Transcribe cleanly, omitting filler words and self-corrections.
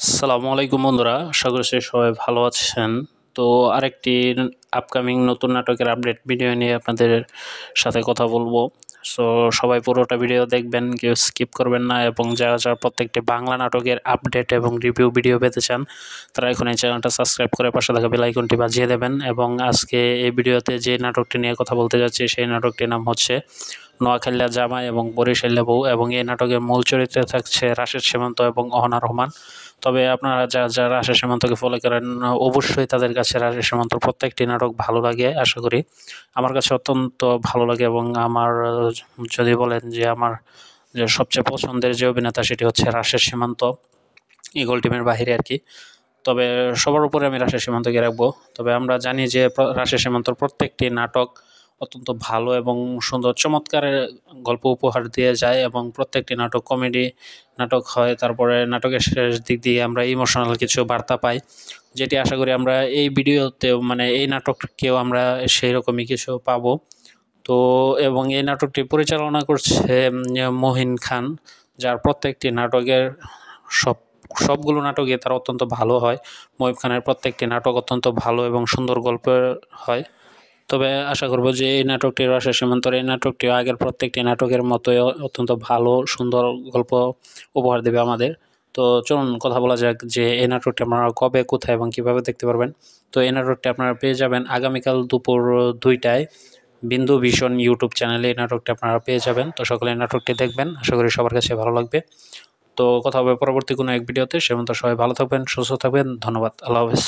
আসসালামু আলাইকুম বন্ধুরা, আশা করছি সবাই ভালো আছেন। তো আরেকটি আপকামিং নতুন নাটকের আপডেট ভিডিও নিয়ে আপনাদের সাথে কথা বলবো। সো সবাই পুরোটা ভিডিও দেখবেন, কেউ স্কিপ করবেন না, এবং যারা যারা প্রত্যেকটি বাংলা নাটকের আপডেট এবং রিভিউ ভিডিও পেতে চান তারা এখন এই চ্যানেলটা সাবস্ক্রাইব করে পাশে থাকা বেল আইকনটি বাজিয়ে দেবেন। এবং আজকে এই ভিডিওতে যে নাটকটি নিয়ে কথা বলতে যাচ্ছি সেই নাটকটির নাম হচ্ছে নোয়াখালীর জামাই এবং বরিশালের বউ, এবং এই নাটকের মূল চরিত্রে থাকছে রাশেদ সীমান্ত এবং অহনা রহমান। তবে আপনারা যারা রাশেদ সীমান্তকে ফলো করেন অবশ্যই তাদের কাছে রাশেদ সীমান্তর প্রত্যেকটি নাটক ভালো লাগে আশা করি। আমার কাছে অত্যন্ত ভালো লাগে, এবং আমার যদি বলেন যে আমার যে সবচেয়ে পছন্দের যে অভিনেতা সেটি হচ্ছে রাশেদ সীমান্ত, ইগল টিমের বাহিরে আর কি। তবে সবার উপরে আমি রাশেদ সীমান্তকে রাখবো। তবে আমরা জানি যে রাশেদ সীমান্তর প্রত্যেকটি নাটক অত্যন্ত ভালো এবং সুন্দর চমৎকার গল্প উপহার দিয়ে যায়, এবং প্রত্যেকটি নাটক কমেডি নাটক হয়। তারপরে নাটকের শেষ দিক দিয়ে আমরা ইমোশনাল কিছু বার্তা পাই, যেটি আশা করি আমরা এই ভিডিওতেও মানে এই নাটককেও আমরা সেই রকমই কিছু পাবো। তো এবং এই নাটকটি পরিচালনা করছে মহিন খান, যার প্রত্যেকটি নাটকের সব সবগুলো নাটকই তার অত্যন্ত ভালো হয়। মহিব খানের প্রত্যেকটি নাটক অত্যন্ত ভালো এবং সুন্দর গল্পের হয়। তবে আশা করব যে এই নাটকটি রাশেদ সীমান্তর এই নাটকটি আগের প্রত্যেকটি নাটকের মতোই অত্যন্ত ভালো সুন্দর গল্প উপহার দেবে আমাদের। তো চলুন কথা বলা যাক যে এই নাটকটি আপনারা কবে, কোথায় এবং কীভাবে দেখতে পারবেন। তো এই নাটকটি আপনারা পেয়ে যাবেন আগামীকাল দুপুর 2টায় বিন্দু ভিশন ইউটিউব চ্যানেলে। এই নাটকটি আপনারা পেয়ে যাবেন। তো সকলে এই নাটকটি দেখবেন, আশা করি সবার কাছে ভালো লাগবে। তো কথা হবে পরবর্তী কোনো এক ভিডিওতে। সে পর্যন্ত সবাই ভালো থাকবেন, সুস্থ থাকবেন। ধন্যবাদ। আল্লাহ হাফেজ।